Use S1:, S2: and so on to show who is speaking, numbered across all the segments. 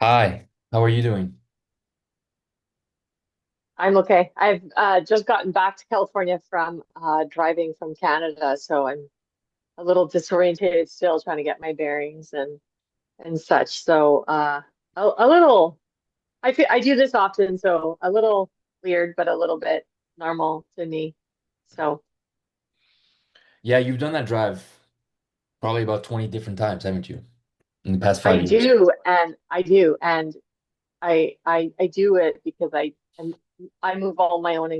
S1: Hi, how are you doing?
S2: I'm okay. I've just gotten back to California from driving from Canada, so I'm a little disorientated still, trying to get my bearings and such. So a little. I do this often, so a little weird, but a little bit normal to me. So
S1: Yeah, you've done that drive probably about 20 different times, haven't you? In the past
S2: I
S1: 5 years.
S2: do, and I do, and I do it because and I move all my own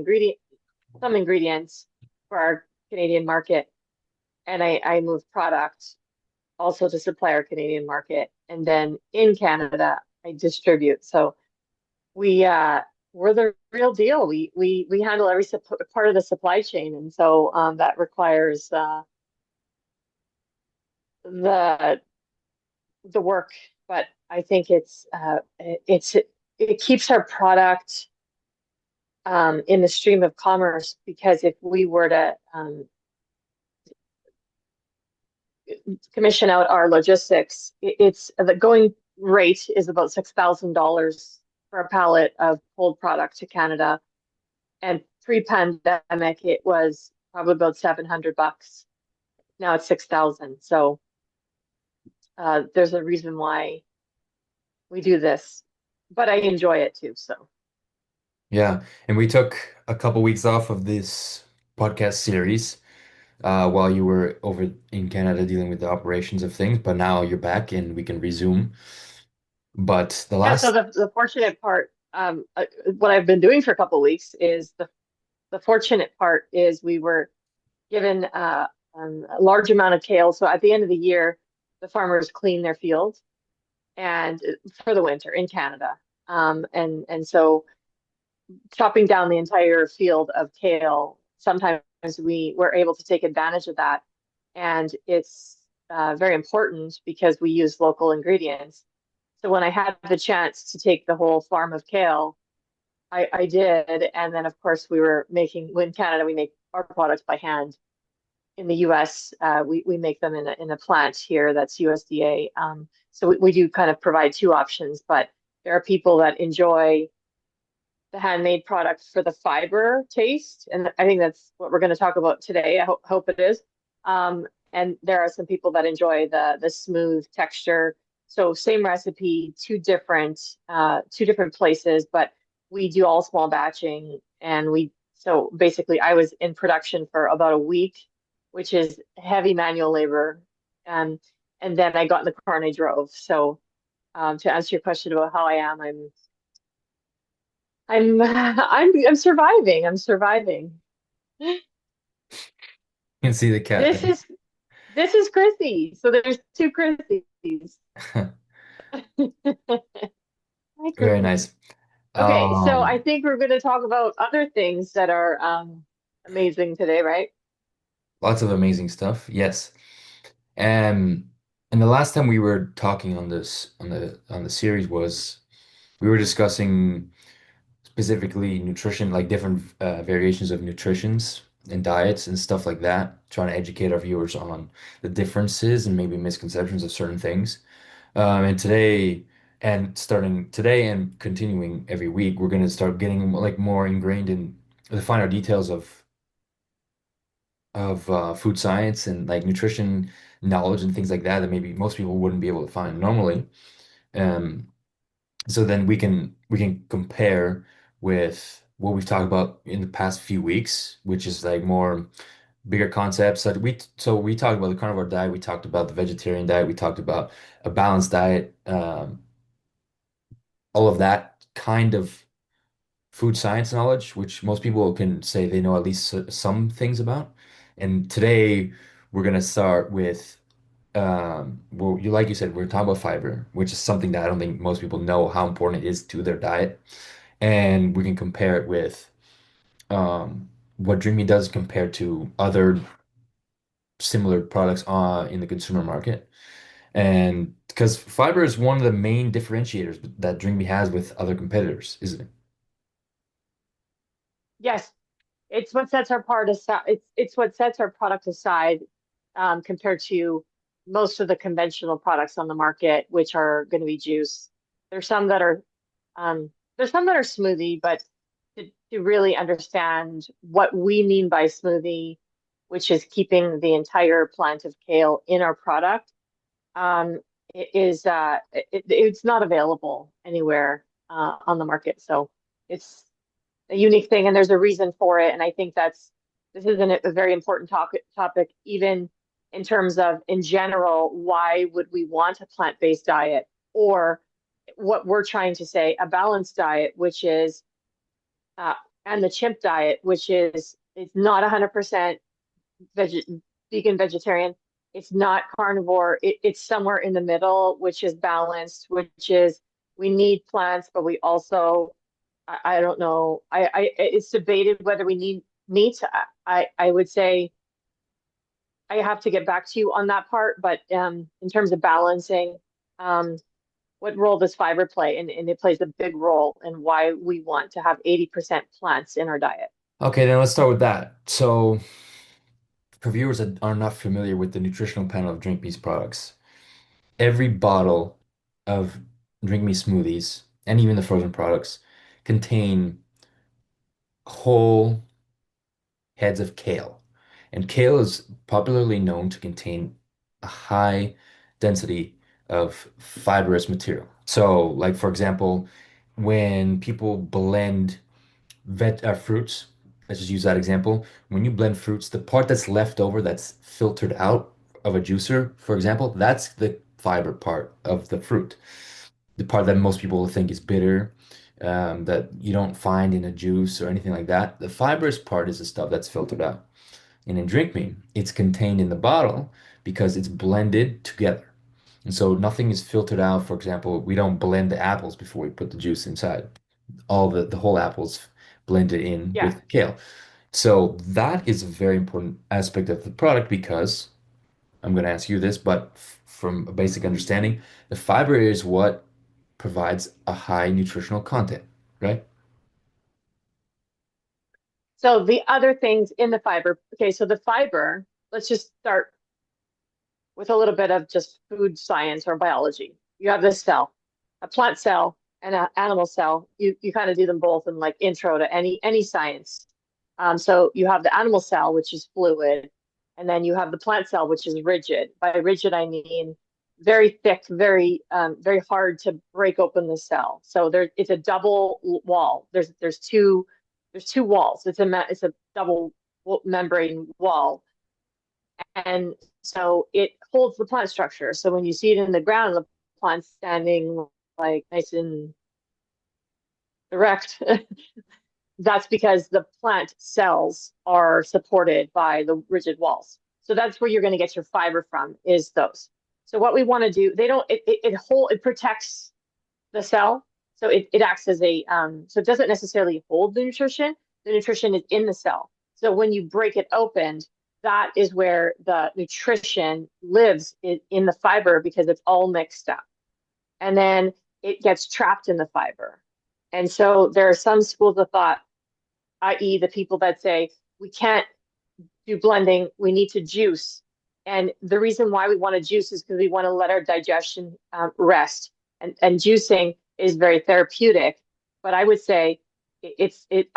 S2: some ingredients for our Canadian market, and I move product also to supply our Canadian market. And then in Canada, I distribute. So we we're the real deal. We handle every part of the supply chain, and so that requires the the work. But I think it keeps our product in the stream of commerce, because if we were to commission out our logistics, it's the going rate is about $6,000 for a pallet of cold product to Canada. And pre-pandemic, it was probably about 700 bucks. Now it's 6,000. So there's a reason why we do this, but I enjoy it too. So
S1: Yeah, and we took a couple weeks off of this podcast series while you were over in Canada dealing with the operations of things, but now you're back and we can resume. But the
S2: yeah, so
S1: last,
S2: the fortunate part, what I've been doing for a couple of weeks is the fortunate part is we were given a large amount of kale. So at the end of the year, the farmers clean their field and for the winter in Canada. And so chopping down the entire field of kale, sometimes we were able to take advantage of that. And it's very important because we use local ingredients. So when I had the chance to take the whole farm of kale, I did. And then, of course, in Canada, we make our products by hand. In the US, we make them in a plant here that's USDA. So we do kind of provide two options, but there are people that enjoy the handmade product for the fiber taste. And I think that's what we're going to talk about today. I hope it is. And there are some people that enjoy the smooth texture. So same recipe, two different places, but we do all small batching. So basically I was in production for about a week, which is heavy manual labor. Um, and then I got in the car and I drove. So to answer your question about how I am, I'm surviving. I'm surviving.
S1: you can see the cat
S2: This
S1: there.
S2: is this is Chrissy. So there's two Chrissies. Hi,
S1: Very
S2: Chrissy.
S1: nice.
S2: Okay, so I
S1: Um,
S2: think we're going to talk about other things that are amazing today, right?
S1: Lots of amazing stuff. Yes. Um, and the last time we were talking on this on the series was we were discussing specifically nutrition, like different variations of nutritions and diets and stuff like that, trying to educate our viewers on the differences and maybe misconceptions of certain things. And today, and starting today and continuing every week, we're going to start getting like more ingrained in the finer details of food science and like nutrition knowledge and things like that that maybe most people wouldn't be able to find normally. Um, so then we can compare with what we've talked about in the past few weeks, which is like more bigger concepts. So we talked about the carnivore diet, we talked about the vegetarian diet, we talked about a balanced diet, all of that kind of food science knowledge, which most people can say they know at least some things about. And today we're gonna start with well, you like you said, we're talking about fiber, which is something that I don't think most people know how important it is to their diet. And we can compare it with what Drinkme does compared to other similar products in the consumer market. And because fiber is one of the main differentiators that Drinkme has with other competitors, isn't it?
S2: Yes, it's what sets our part aside. It's what sets our product aside compared to most of the conventional products on the market, which are going to be juice. There's some that are um, there's some that are smoothie, but to really understand what we mean by smoothie, which is keeping the entire plant of kale in our product, it is it's not available anywhere on the market. So it's a unique thing, and there's a reason for it. And I think this is a very important topic, even in terms of in general, why would we want a plant-based diet, or what we're trying to say, a balanced diet, which is uh, and the chimp diet, which is it's not 100% vegan vegetarian. It's not carnivore. It's somewhere in the middle, which is balanced, which is we need plants, but we also I don't know. It's debated whether we need meat. I would say I have to get back to you on that part, but in terms of balancing, um, what role does fiber play? And it plays a big role in why we want to have 80% plants in our diet.
S1: Okay, then let's start with that. So, for viewers that are not familiar with the nutritional panel of Drinkme's products, every bottle of Drinkme smoothies and even the frozen products contain whole heads of kale. And kale is popularly known to contain a high density of fibrous material. So, like for example, when people blend fruits, let's just use that example. When you blend fruits, the part that's left over that's filtered out of a juicer, for example, that's the fiber part of the fruit. The part that most people think is bitter, that you don't find in a juice or anything like that. The fibrous part is the stuff that's filtered out. And in Drink Me, it's contained in the bottle because it's blended together. And so nothing is filtered out. For example, we don't blend the apples before we put the juice inside. All the whole apples blended in
S2: Yeah.
S1: with kale. So that is a very important aspect of the product because I'm going to ask you this, but from a basic understanding, the fiber is what provides a high nutritional content, right?
S2: So the other things in the fiber, okay, so the fiber, let's just start with a little bit of just food science or biology. You have this cell, a plant cell and an animal cell. You kind of do them both in like intro to any science. So you have the animal cell, which is fluid, and then you have the plant cell, which is rigid. By rigid, I mean very thick, very hard to break open the cell. So it's a double wall. There's two walls. It's a double membrane wall, and so it holds the plant structure. So when you see it in the ground, the plant's standing like nice and erect. That's because the plant cells are supported by the rigid walls. So that's where you're going to get your fiber from, is those. So what we want to do, they don't it protects the cell. So it acts as a so it doesn't necessarily hold the nutrition. The nutrition is in the cell. So when you break it open, that is where the nutrition lives in the fiber because it's all mixed up. And then it gets trapped in the fiber. And so there are some schools of thought, i.e., the people that say we can't do blending, we need to juice. And the reason why we want to juice is because we want to let our digestion rest. And juicing is very therapeutic. But I would say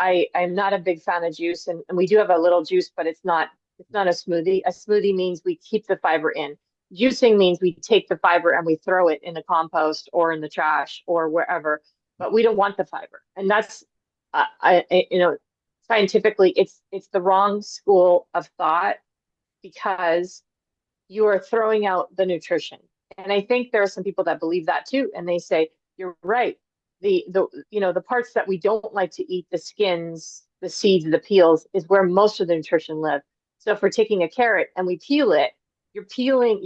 S2: I'm not a big fan of juice, and we do have a little juice, but it's not a smoothie. A smoothie means we keep the fiber in. Juicing means we take the fiber and we throw it in the compost or in the trash or wherever, but we don't want the fiber. And that's scientifically it's the wrong school of thought because you are throwing out the nutrition. And I think there are some people that believe that too, and they say you're right. The parts that we don't like to eat, the skins, the seeds, the peels, is where most of the nutrition live. So if we're taking a carrot and we peel it, you're peeling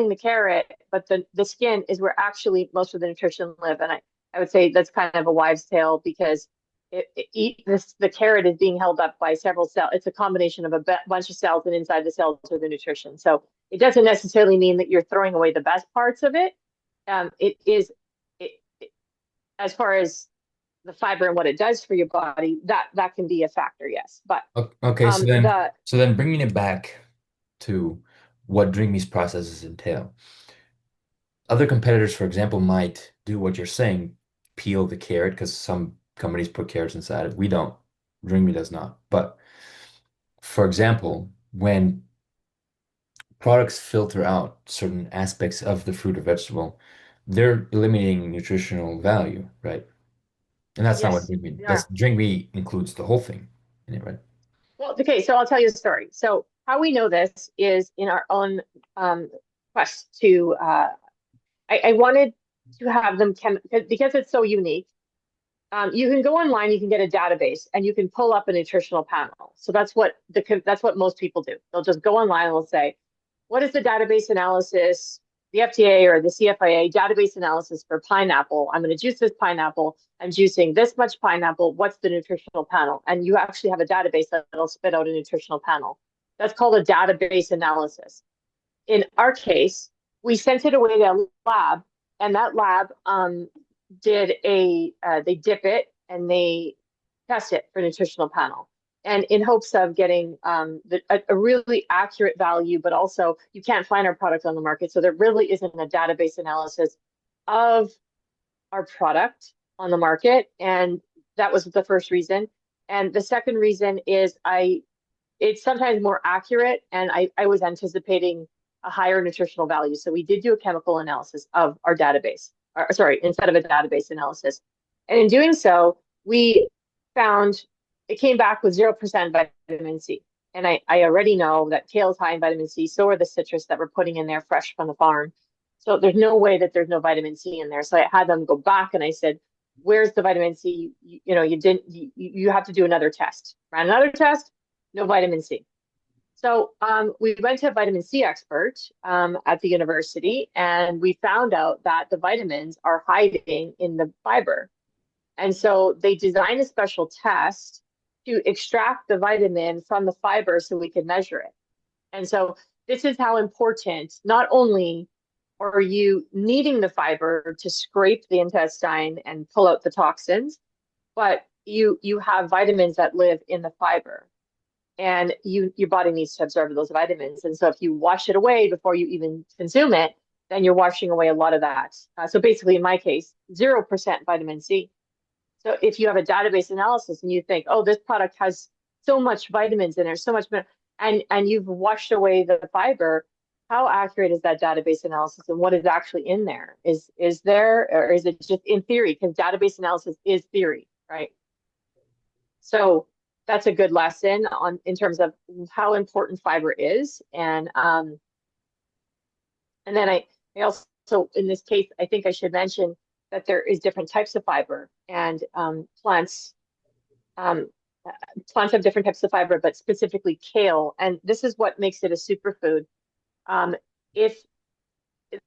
S2: the carrot, but the skin is where actually most of the nutrition live. And I would say that's kind of a wives' tale because the carrot is being held up by several cells. It's a combination of a bunch of cells, and inside the cells are the nutrition. So it doesn't necessarily mean that you're throwing away the best parts of it. It is it, as far as the fiber and what it does for your body, that can be a factor, yes. But
S1: Okay,
S2: the
S1: so then bringing it back to what Dreamy's processes entail. other competitors, for example, might do what you're saying, peel the carrot because some companies put carrots inside it. We don't. Drinkme does not. But for example, when products filter out certain aspects of the fruit or vegetable, they're eliminating nutritional value, right? And that's not what
S2: Yes,
S1: drink me.
S2: they
S1: That's
S2: are.
S1: drink me includes the whole thing in it, right?
S2: Well, okay, so I'll tell you a story. So how we know this is in our own um, quest to. I wanted to have them because it's so unique. You can go online, you can get a database, and you can pull up a nutritional panel. So that's what most people do. They'll just go online and they'll say, "What is the database analysis, the FDA or the CFIA database analysis for pineapple? I'm going to juice this pineapple. I'm juicing this much pineapple. What's the nutritional panel?" And you actually have a database that'll spit out a nutritional panel. That's called a database analysis. In our case, we sent it away to a lab, and that lab did they dip it and they test it for nutritional panel, and in hopes of getting a really accurate value, but also you can't find our product on the market, so there really isn't a database analysis of our product on the market, and that was the first reason. And the second reason is it's sometimes more accurate, and I was anticipating a higher nutritional value. So we did do a chemical analysis of our database, or sorry, instead of a database analysis. And in doing so, we found it came back with 0% vitamin C. And I already know that kale is high in vitamin C. So are the citrus that we're putting in there fresh from the farm. So there's no way that there's no vitamin C in there. So I had them go back and I said, where's the vitamin C? You didn't, you have to do another test. Ran another test, no vitamin C. So we went to a vitamin C expert at the university, and we found out that the vitamins are hiding in the fiber. And so they designed a special test to extract the vitamin from the fiber so we could measure it. And so this is how important, not only are you needing the fiber to scrape the intestine and pull out the toxins, but you have vitamins that live in the fiber, and your body needs to absorb those vitamins. And so if you wash it away before you even consume it, then you're washing away a lot of that. So basically, in my case, 0% vitamin C. So if you have a database analysis and you think, oh, this product has so much vitamins in there, so much, and you've washed away the fiber, how accurate is that database analysis, and what is actually in there? Is there, or is it just in theory? Because database analysis is theory, right? So that's a good lesson on in terms of how important fiber is. And then I also in this case, I think I should mention that there is different types of fiber, and um, plants have different types of fiber, but specifically kale. And this is what makes it a superfood. Um, if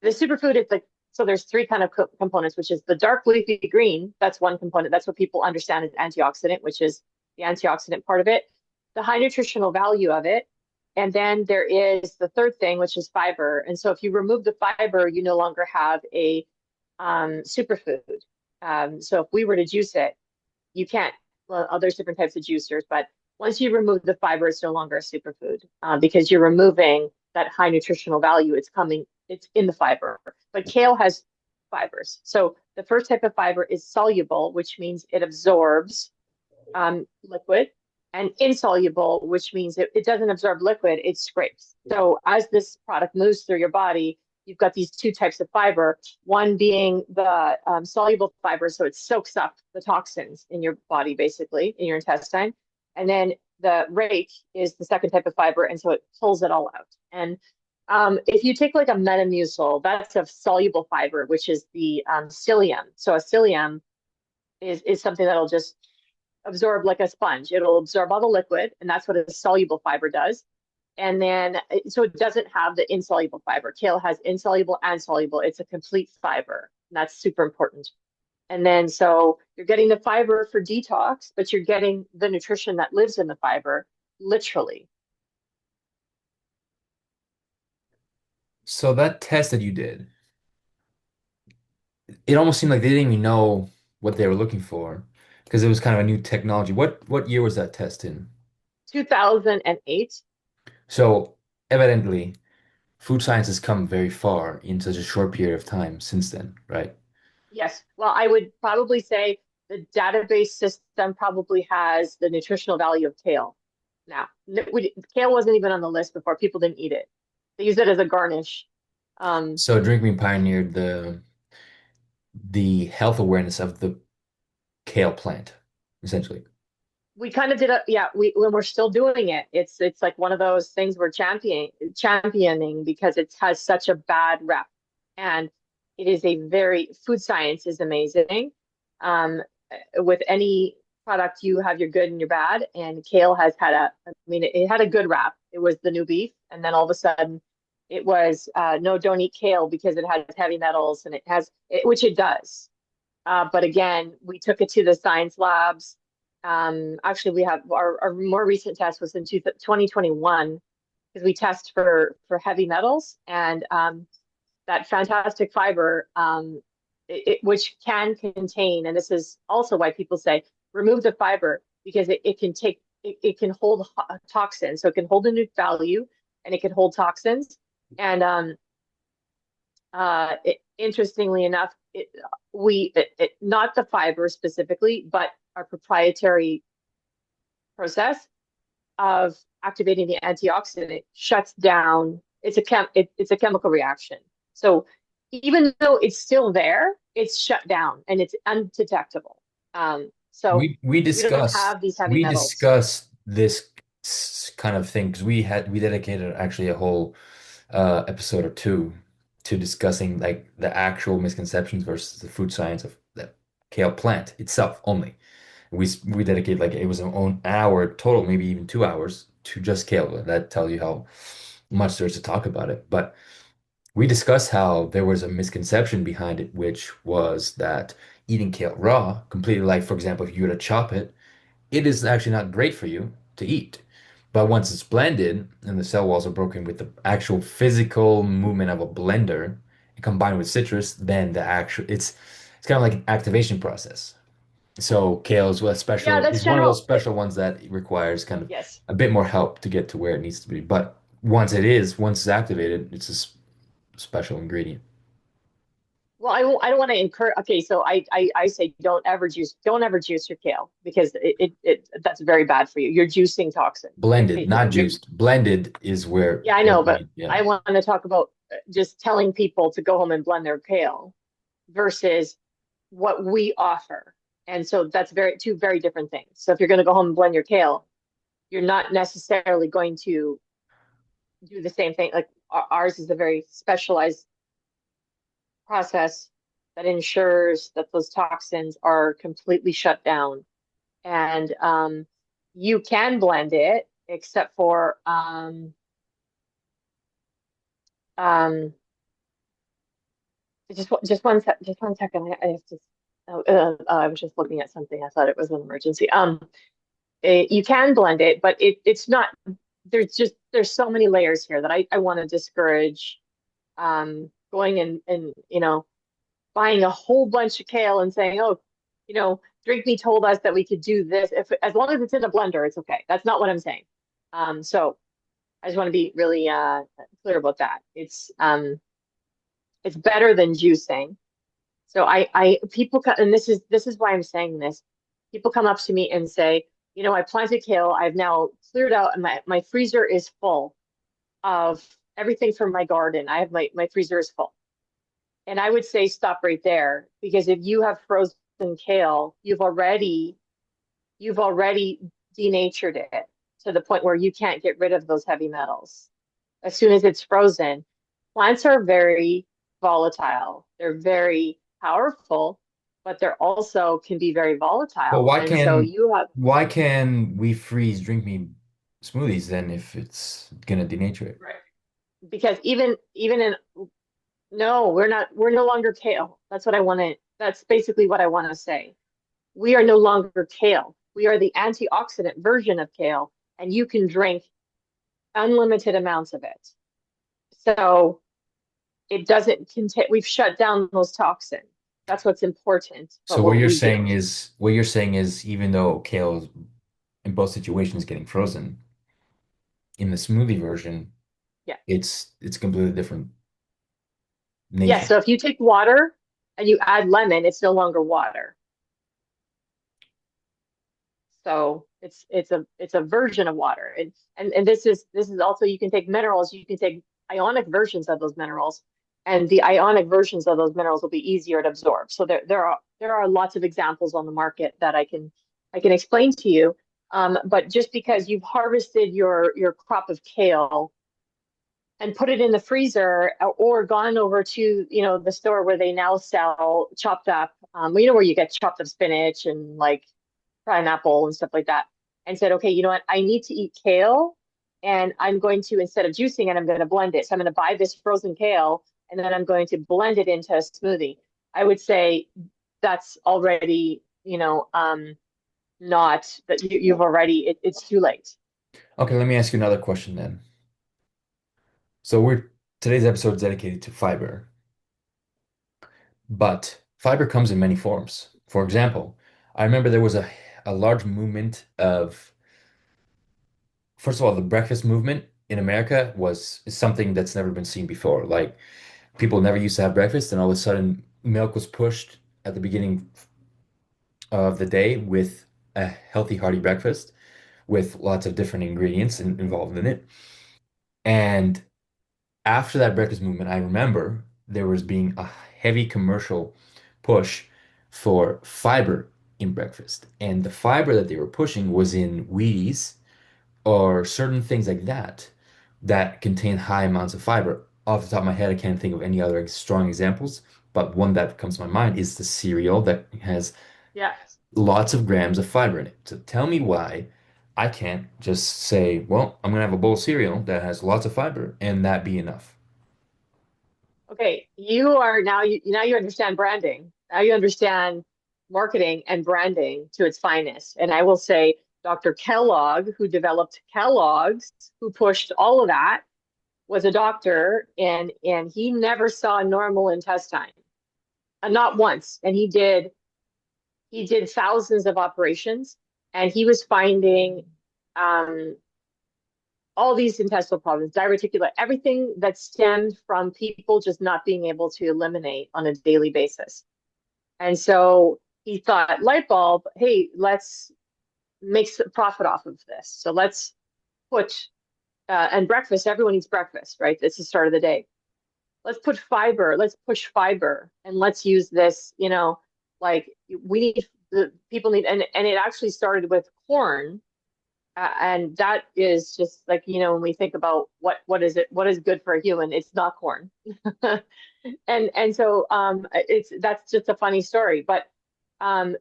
S2: the superfood is like, so there's three kind of components, which is the dark leafy green. That's one component. That's what people understand as antioxidant, which is the antioxidant part of it, the high nutritional value of it. And then there is the third thing, which is fiber. And so if you remove the fiber, you no longer have a superfood. So if we were to juice it, you can't. Well, there's different types of juicers, but once you remove the fiber, it's no longer a superfood because you're removing that high nutritional value. It's in the fiber. But kale has fibers. So the first type of fiber is soluble, which means it absorbs liquid, and insoluble, which means it doesn't absorb liquid, it scrapes. So as this product moves through your body, you've got these two types of fiber, one being the soluble fiber, so it soaks up the toxins in your body, basically, in your intestine. And then the rake is the second type of fiber, and so it pulls it all out. And if you take like a metamucil, that's a soluble fiber, which is the psyllium. So a psyllium is something that'll just absorb like a sponge. It'll absorb all the liquid, and that's what a soluble fiber does. And then, so it doesn't have the insoluble fiber. Kale has insoluble and soluble. It's a complete fiber. And that's super important. And then, so you're getting the fiber for detox, but you're getting the nutrition that lives in the fiber, literally.
S1: So that test that you did, it almost seemed like they didn't even know what they were looking for because it was kind of a new technology. What year was that test in?
S2: 2008.
S1: So evidently, food science has come very far in such a short period of time since then, right?
S2: Yes. Well, I would probably say the database system probably has the nutritional value of kale. Now, kale wasn't even on the list before. People didn't eat it. They use it as a garnish. Um,
S1: So Drinkme pioneered the health awareness of the kale plant, essentially.
S2: we kind of did a yeah. We when we're still doing it, it's like one of those things we're championing because it has such a bad rep, and it is a very food science is amazing. Um, with any product, you have your good and your bad, and kale has had I mean, it had a good rap. It was the new beef, and then all of a sudden, it was no, don't eat kale because it has heavy metals, and which it does. But again, we took it to the science labs. Actually, we have our more recent test was in 2021 because we test for heavy metals and that fantastic fiber, which can contain, and this is also why people say remove the fiber because it can hold toxins, so it can hold a nuke value and it can hold toxins. And interestingly enough, not the fiber specifically, but our proprietary process of activating the antioxidant shuts down. It's a chemical reaction. So even though it's still there, it's shut down and it's undetectable. So
S1: We
S2: we don't
S1: discussed
S2: have these heavy
S1: we
S2: metals.
S1: discussed this kind of thing because we dedicated actually a whole episode or two to discussing like the actual misconceptions versus the food science of the kale plant itself only. We dedicated like it was an hour total, maybe even 2 hours to just kale. That tells you how much there's to talk about it. But we discussed how there was a misconception behind it, which was that eating kale raw, completely like, for example, if you were to chop it, it is actually not great for you to eat. But once it's blended and the cell walls are broken with the actual physical movement of a blender combined with citrus, then the actual it's kind of like an activation process. So kale is what
S2: Yeah,
S1: special
S2: that's
S1: is one of those
S2: general.
S1: special ones that requires kind of
S2: Yes.
S1: a bit more help to get to where it needs to be. But once it's activated, it's a special ingredient.
S2: Well, I don't want to encourage. Okay, so I say don't ever juice your kale because that's very bad for you. You're juicing toxin.
S1: Blended, not
S2: You're,
S1: juiced. Blended is
S2: yeah, I
S1: where
S2: know, but
S1: yeah.
S2: I want to talk about just telling people to go home and blend their kale versus what we offer. And so that's two very different things. So if you're going to go home and blend your kale, you're not necessarily going to do the same thing. Like ours is a very specialized process that ensures that those toxins are completely shut down. And you can blend it, except for um, just one second. I just I was just looking at something. I thought it was an emergency. You can blend it, but it's not. There's so many layers here that I want to discourage going and buying a whole bunch of kale and saying, oh, Drinkme told us that we could do this. If as long as it's in a blender, it's okay. That's not what I'm saying. So I just want to be really clear about that. It's better than juicing. So and this is why I'm saying this. People come up to me and say, I planted kale. I've now cleared out, and my freezer is full of everything from my garden. I have my freezer is full. And I would say stop right there because if you have frozen kale, you've already denatured it to the point where you can't get rid of those heavy metals. As soon as it's frozen, plants are very volatile. They're very powerful, but they're also can be very
S1: But
S2: volatile. And so you have
S1: why can we freeze drink me smoothies then if it's gonna denature it?
S2: right. Because even in no, we're no longer kale. That's basically what I want to say. We are no longer kale. We are the antioxidant version of kale, and you can drink unlimited amounts of it. So it doesn't contain, we've shut down those toxins. That's what's important
S1: So
S2: about what we do.
S1: what you're saying is even though kale is in both situations getting frozen, in the smoothie version.
S2: Yeah.
S1: It's completely different
S2: Yeah.
S1: nature.
S2: So if you take water and you add lemon, it's no longer water. So it's a version of water. And this is also, you can take minerals, you can take ionic versions of those minerals, and the ionic versions of those minerals will be easier to absorb. So there are lots of examples on the market that I can explain to you. But just because you've harvested your crop of kale and put it in the freezer, or gone over to, the store where they now sell chopped up, where you get chopped up spinach and like pineapple and stuff like that, and said, okay, you know what? I need to eat kale, and I'm going to, instead of juicing it, I'm going to blend it. So I'm going to buy this frozen kale, and then I'm going to blend it into a smoothie. I would say that's already, not that you've already, it's too late.
S1: Okay, let me ask you another question then. So we're today's episode is dedicated to fiber, but fiber comes in many forms. For example, I remember there was a large movement of, first of all, the breakfast movement in America was is something that's never been seen before. Like people never used to have breakfast, and all of a sudden milk was pushed at the beginning of the day with a healthy, hearty breakfast with lots of different ingredients involved in it. And after that breakfast movement, I remember there was being a heavy commercial push for fiber in breakfast. And the fiber that they were pushing was in Wheaties or certain things like that that contain high amounts of fiber. Off the top of my head, I can't think of any other strong examples, but one that comes to my mind is the cereal that has
S2: Yeah.
S1: lots of grams of fiber in it. So tell me why I can't just say, well, I'm gonna have a bowl of cereal that has lots of fiber and that be enough.
S2: Okay, you understand branding. Now you understand marketing and branding to its finest. And I will say Dr. Kellogg, who developed Kellogg's, who pushed all of that, was a doctor, and he never saw a normal intestine. Not once. And he did thousands of operations, and he was finding um all these intestinal problems, diverticular, everything that stemmed from people just not being able to eliminate on a daily basis. And so he thought, light bulb, hey, let's make some profit off of this. So let's put, and breakfast, everyone eats breakfast, right? It's the start of the day. Let's put fiber, let's push fiber, and let's use this, like we need, the people need, and it actually started with corn. And that is just like, when we think about what is good for a human, it's not corn. And so that's just a funny story. But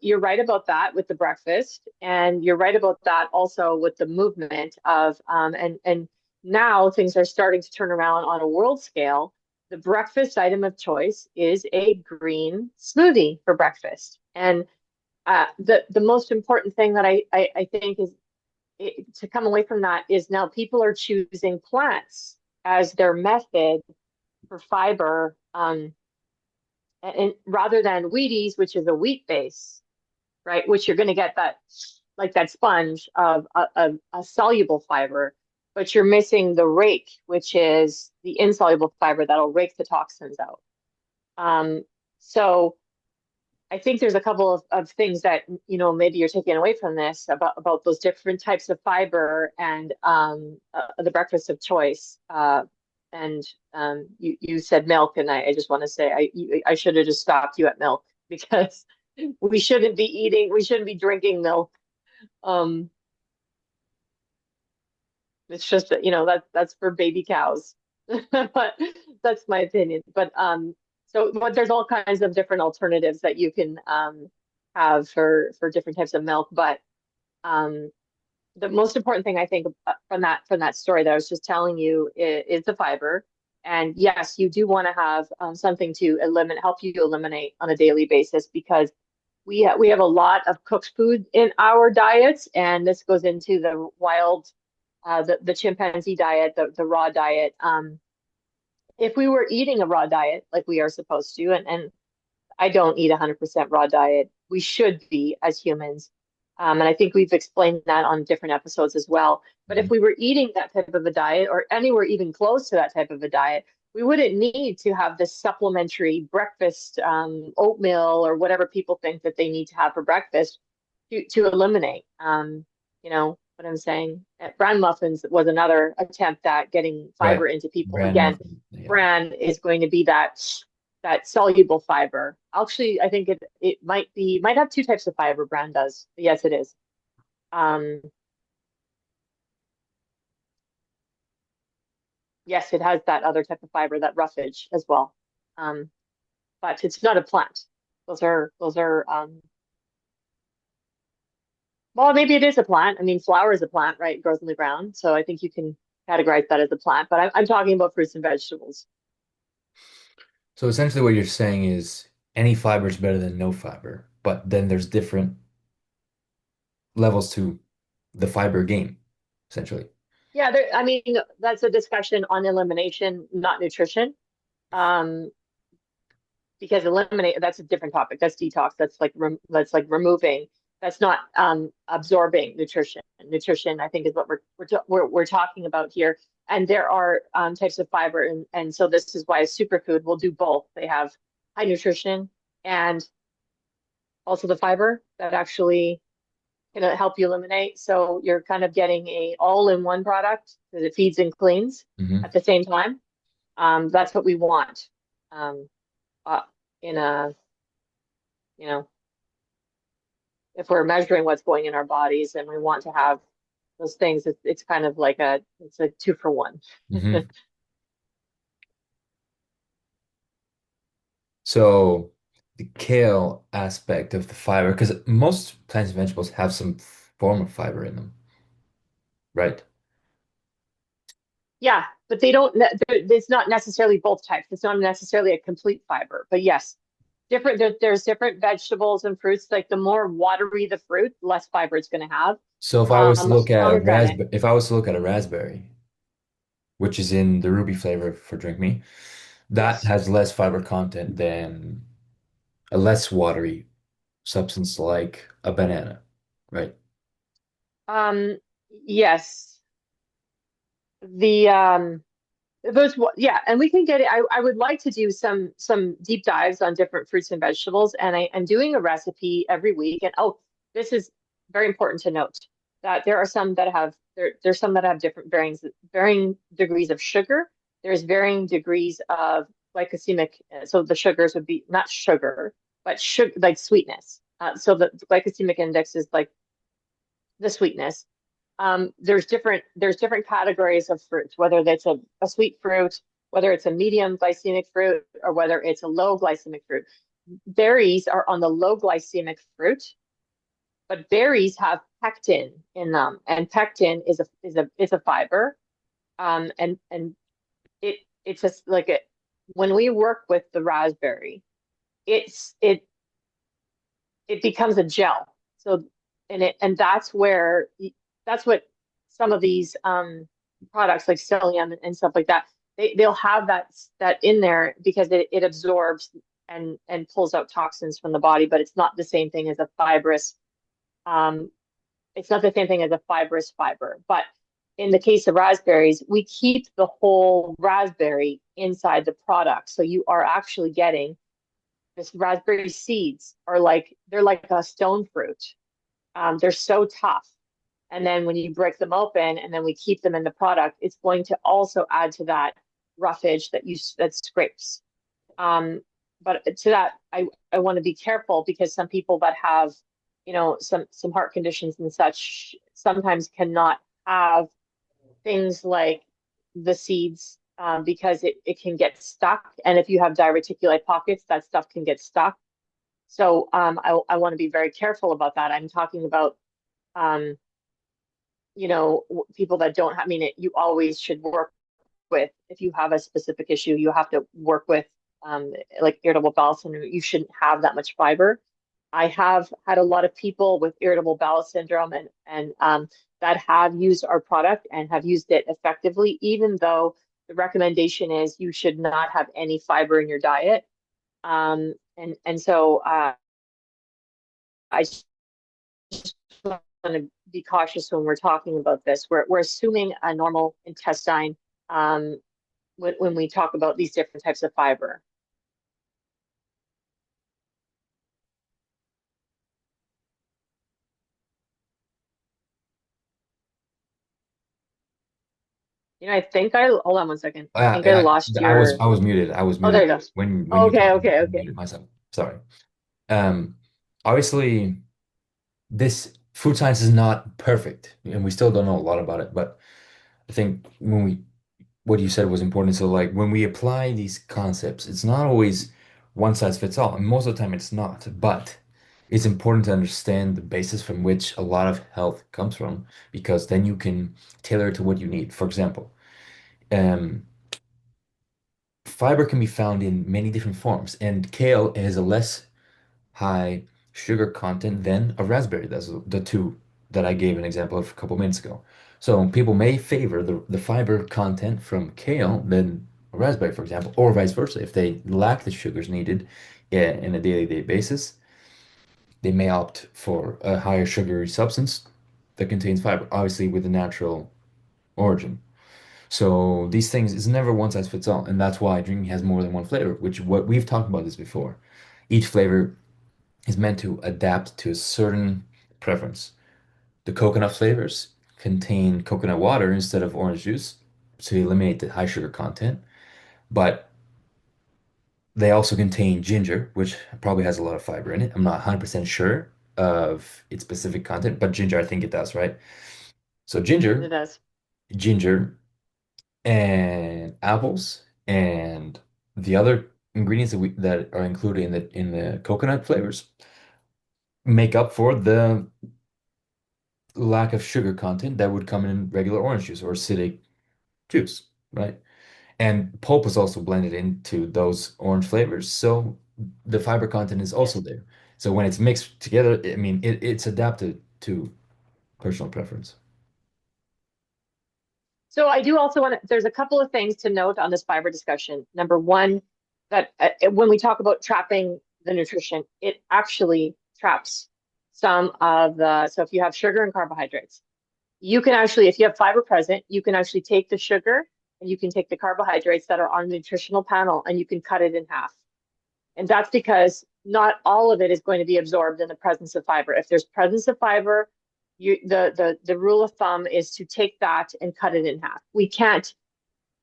S2: you're right about that with the breakfast, and you're right about that also with the movement of and now things are starting to turn around on a world scale. The breakfast item of choice is a green smoothie for breakfast. And the most important thing that I think is, to come away from that, is now people are choosing plants as their method for fiber, and rather than Wheaties, which is a wheat base, right? Which you're going to get that, like that sponge of a soluble fiber, but you're missing the rake, which is the insoluble fiber that'll rake the toxins out. So I think there's a couple of things that, maybe you're taking away from this about those different types of fiber, and the breakfast of choice. And you said milk, and I just want to say I should have just stopped you at milk, because we shouldn't be drinking milk. Um, it's just that, that's for baby cows. But that's my opinion. But there's all kinds of different alternatives that you can have for different types of milk. But um, the most important thing I think, from that story that I was just telling you, is the fiber. And yes, you do want to have something to help you eliminate on a daily basis, because we have a lot of cooked food in our diets, and this goes into the wild, the chimpanzee diet, the raw diet. If we were eating a raw diet like we are supposed to, and I don't eat 100% raw diet, we should be as humans. And I think we've explained that on different episodes as well. But if
S1: Mhm.
S2: we were eating that type of a diet or anywhere even close to that type of a diet, we wouldn't need to have this supplementary breakfast, oatmeal or whatever people think that they need to have for breakfast to eliminate. You know what I'm saying? Bran muffins was another attempt at getting
S1: Right.
S2: fiber into people.
S1: Bran
S2: Again,
S1: muffin. Yeah.
S2: bran is going to be that soluble fiber. Actually, I think it might have two types of fiber. Bran does. Yes, it is. Um, yes, it has that other type of fiber, that roughage as well. Um, but it's not a plant. Those are well, maybe it is a plant. I mean, flour is a plant, right? It grows in the ground. So I think you can categorize that as a plant. But I'm talking about fruits and vegetables.
S1: So essentially what you're saying is any fiber is better than no fiber, but then there's different levels to the fiber game, essentially.
S2: Yeah, I mean, that's a discussion on elimination, not nutrition. Um, because eliminate that's a different topic. That's detox. That's like removing. That's not absorbing nutrition. Nutrition, I think, is what we're talking about here. And there are types of fiber, and so this is why a superfood will do both. They have high nutrition and also the fiber that actually can help you eliminate. So you're kind of getting a all-in-one product that it feeds and cleans
S1: Hmm.
S2: at the same time. That's what we want um, uh, in a you know if we're measuring what's going in our bodies and we want to have those things, it's kind of like it's a two for one.
S1: Hmm. So the kale aspect of the fiber, because most plants and vegetables have some form of fiber in them, right?
S2: Yeah, but they don't, it's not necessarily both types. It's not necessarily a complete fiber, but yes, there's different vegetables and fruits. Like the more watery the fruit, less fiber it's going to have.
S1: So if I was to
S2: Like
S1: look at a
S2: pomegranate,
S1: raspberry, if I was to look at a raspberry, which is in the ruby flavor for Drink Me, that
S2: yes.
S1: has less fiber content than a less watery substance like a banana, right?
S2: Um, yes. The yeah, and we can get it. I would like to do some deep dives on different fruits and vegetables, and I'm doing a recipe every week. And oh, this is very important to note that there are some that have there's some that have different varying degrees of sugar. There's varying degrees of glycemic. So the sugars would be not sugar, but sugar like sweetness. So the glycemic index is like the sweetness. There's different categories of fruits, whether that's a sweet fruit, whether it's a medium glycemic fruit, or whether it's a low glycemic fruit. Berries are on the low glycemic fruit, but berries have pectin in them, and pectin is a fiber. And it's just like it when we work with the raspberry, it's it becomes a gel. So and that's what some of these products like psyllium and stuff like that they'll have that in there because it absorbs and pulls out toxins from the body, but it's not the same thing as a fibrous um it's not the same thing as a fibrous fiber. But in the case of raspberries, we keep the whole raspberry inside the product. So you are actually getting this raspberry seeds are like they're like a stone fruit. They're so tough. And then when you break them open and then we keep them in the product, it's going to also add to that roughage that scrapes. Um, but to that, I want to be careful because some people that have, some heart conditions and such sometimes cannot have things like the seeds because it can get stuck. And if you have diverticulate pockets, that stuff can get stuck. So I want to be very careful about that. I'm talking about um, people that don't have, I mean, you always should work with, if you have a specific issue, you have to work with like irritable bowel syndrome. You shouldn't have that much fiber. I have had a lot of people with irritable bowel syndrome and that have used our product and have used it effectively, even though the recommendation is you should not have any fiber in your diet. And so I want to be cautious when we're talking about this. We're assuming a normal intestine when we talk about these different types of fiber. I think hold on one second. I think I
S1: Yeah,
S2: lost
S1: I was
S2: your.
S1: I was muted. I was
S2: Oh, there
S1: muted
S2: you go.
S1: when you
S2: Okay,
S1: talked.
S2: okay,
S1: I
S2: okay.
S1: muted myself. Sorry. Um, Obviously, this food science is not perfect, and we still don't know a lot about it. But I think what you said was important. So, like when we apply these concepts, it's not always one size fits all, and most of the time it's not. But it's important to understand the basis from which a lot of health comes from, because then you can tailor it to what you need. For example, um, fiber can be found in many different forms, and kale has a less high sugar content than a raspberry. That's the two that I gave an example of a couple minutes ago. So people may favor the fiber content from kale than a raspberry, for example, or vice versa. If they lack the sugars needed in a daily basis, they may opt for a higher sugary substance that contains fiber, obviously with a natural origin. So these things is never one size fits all, and that's why drinking has more than one flavor, which what we've talked about this before. Each flavor is meant to adapt to a certain preference. The coconut flavors contain coconut water instead of orange juice to eliminate the high sugar content, but they also contain ginger, which probably has a lot of fiber in it. I'm not 100% sure of its specific content, but ginger, I think it does, right? So
S2: It
S1: ginger,
S2: does.
S1: ginger, and apples, and the other ingredients that are included in the coconut flavors make up for the lack of sugar content that would come in regular orange juice or acidic juice, right? And pulp is also blended into those orange flavors, so the fiber content is also
S2: Yes.
S1: there. So when it's mixed together, I mean, it's adapted to personal preference.
S2: So I do also want to, there's a couple of things to note on this fiber discussion. Number one, that when we talk about trapping the nutrition, it actually traps some of the, so if you have sugar and carbohydrates, you can actually, if you have fiber present, you can actually take the sugar and you can take the carbohydrates that are on the nutritional panel and you can cut it in half. And that's because not all of it is going to be absorbed in the presence of fiber. If there's presence of fiber, the rule of thumb is to take that and cut it in half. We can't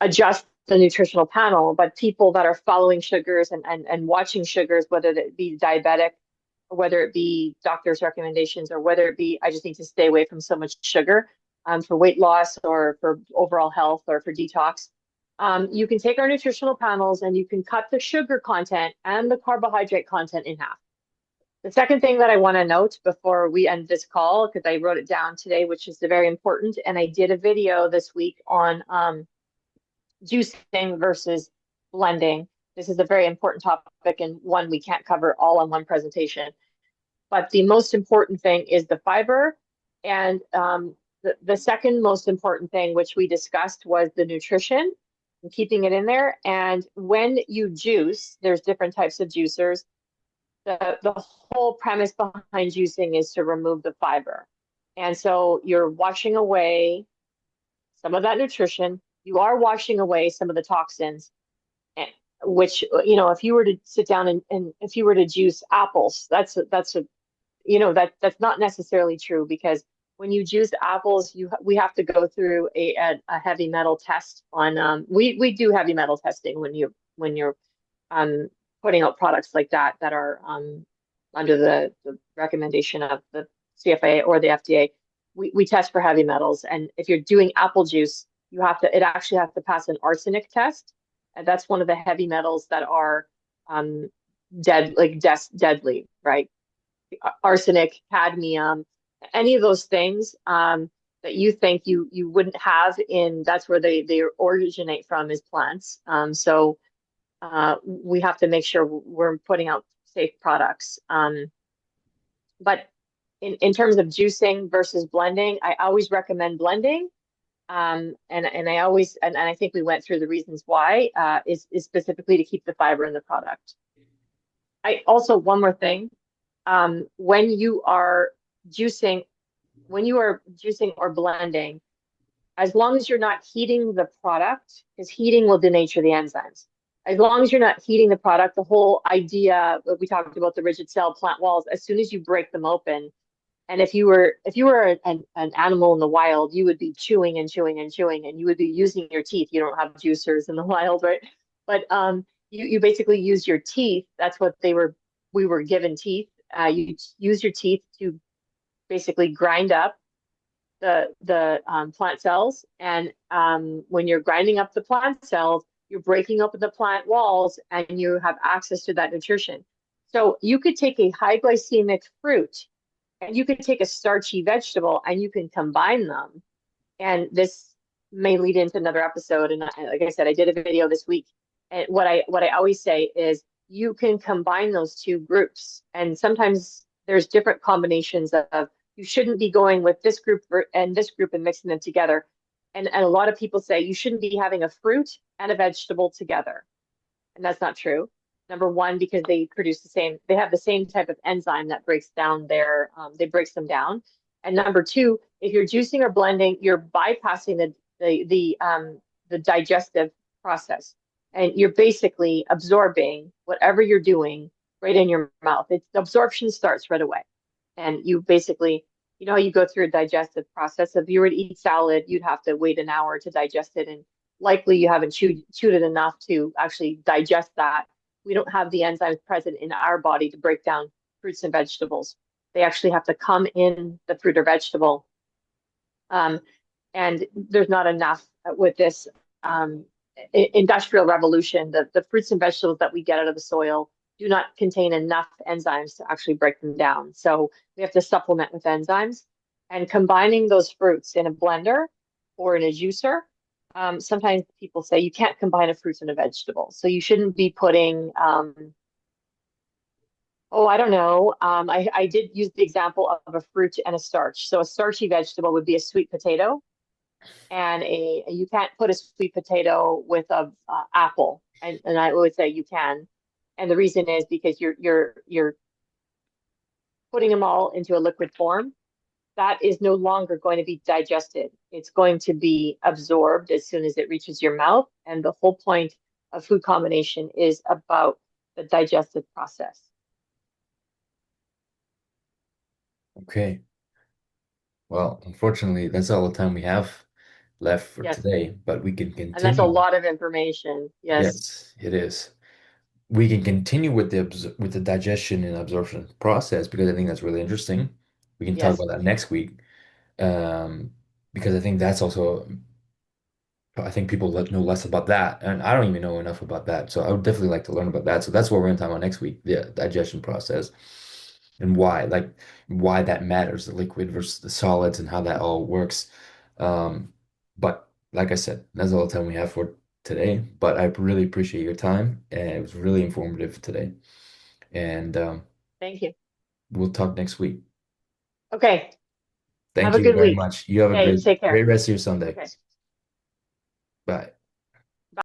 S2: adjust the nutritional panel, but people that are following sugars and watching sugars, whether it be diabetic or whether it be doctor's recommendations or whether it be I just need to stay away from so much sugar for weight loss or for overall health or for detox. You can take our nutritional panels and you can cut the sugar content and the carbohydrate content in half. The second thing that I want to note before we end this call, because I wrote it down today, which is very important, and I did a video this week on juicing versus blending. This is a very important topic and one we can't cover all on one presentation. But the most important thing is the fiber. And the second most important thing, which we discussed, was the nutrition and keeping it in there. And when you juice, there's different types of juicers. The whole premise behind juicing is to remove the fiber. And so you're washing away some of that nutrition. You are washing away some of the toxins, which, if you were to sit down and if you were to juice apples, that's not necessarily true because when you juice apples, we have to go through a heavy metal test on we do heavy metal testing when you're um putting out products like that are under the recommendation of the CFA or the FDA. We test for heavy metals, and if you're doing apple juice, it actually has to pass an arsenic test, and that's one of the heavy metals that are um deadly, right? Arsenic, cadmium, any of those things that you think you wouldn't have in, that's where they originate from, is plants. So we have to make sure we're putting out safe products. But in terms of juicing versus blending, I always recommend blending. And I think we went through the reasons why, is specifically to keep the fiber in the product. I also, one more thing, when you are juicing, when you are juicing or blending, as long as you're not heating the product, because heating will denature the enzymes. As long as you're not heating the product, the whole idea we talked about the rigid cell plant walls, as soon as you break them open, and if you were an animal in the wild, you would be chewing and chewing and chewing, and you would be using your teeth. You don't have juicers in the wild, right? But you basically use your teeth. That's what they were. We were given teeth. You use your teeth to basically grind up the plant cells, and when you're grinding up the plant cells, you're breaking open the plant walls, and you have access to that nutrition. So you could take a high glycemic fruit and you can take a starchy vegetable and you can combine them. And this may lead into another episode. And like I said, I did a video this week. And what I always say is you can combine those two groups. And sometimes there's different combinations of you shouldn't be going with this group and this group and mixing them together. And a lot of people say you shouldn't be having a fruit and a vegetable together. And that's not true. Number one, because they have the same type of enzyme that breaks down they breaks them down. And number two, if you're juicing or blending, you're bypassing the digestive process, and you're basically absorbing whatever you're doing right in your mouth. The absorption starts right away, and you basically, you go through a digestive process. If you were to eat salad, you'd have to wait an hour to digest it, and likely you haven't chewed it enough to actually digest that. We don't have the enzymes present in our body to break down fruits and vegetables. They actually have to come in the fruit or vegetable. Um, and there's not enough with this industrial revolution. The fruits and vegetables that we get out of the soil do not contain enough enzymes to actually break them down. So we have to supplement with enzymes, and combining those fruits in a blender or in a juicer. Sometimes people say you can't combine a fruit and a vegetable. So you shouldn't be putting, oh, I don't know. I did use the example of a fruit and a starch. So a starchy vegetable would be a sweet potato, and you can't put a sweet potato with a apple. And I would say you can. And the reason is because you're putting them all into a liquid form that is no longer going to be digested. It's going to be absorbed as soon as it reaches your mouth. And the whole point of food combination is about the digestive process.
S1: Okay. Well, unfortunately, that's all the time we have left for
S2: Yes.
S1: today, but we can
S2: And that's a
S1: continue.
S2: lot of information. Yes.
S1: Yes, it is. We can continue with the digestion and absorption process because I think that's really interesting. We can talk
S2: Yes.
S1: about that next week. Um, because I think that's also I think people know less about that, and I don't even know enough about that. So I would definitely like to learn about that. So that's what we're gonna talk about next week, the digestion process and why that matters, the liquid versus the solids and how that all works. But like I said, that's all the time we have for today. But I really appreciate your time, and it was really informative today. And
S2: Thank you.
S1: we'll talk next week.
S2: Okay. Have
S1: Thank
S2: a
S1: you
S2: good
S1: very
S2: week.
S1: much. You have a
S2: Okay.
S1: great
S2: Take care.
S1: rest of your Sunday.
S2: Okay.
S1: Bye.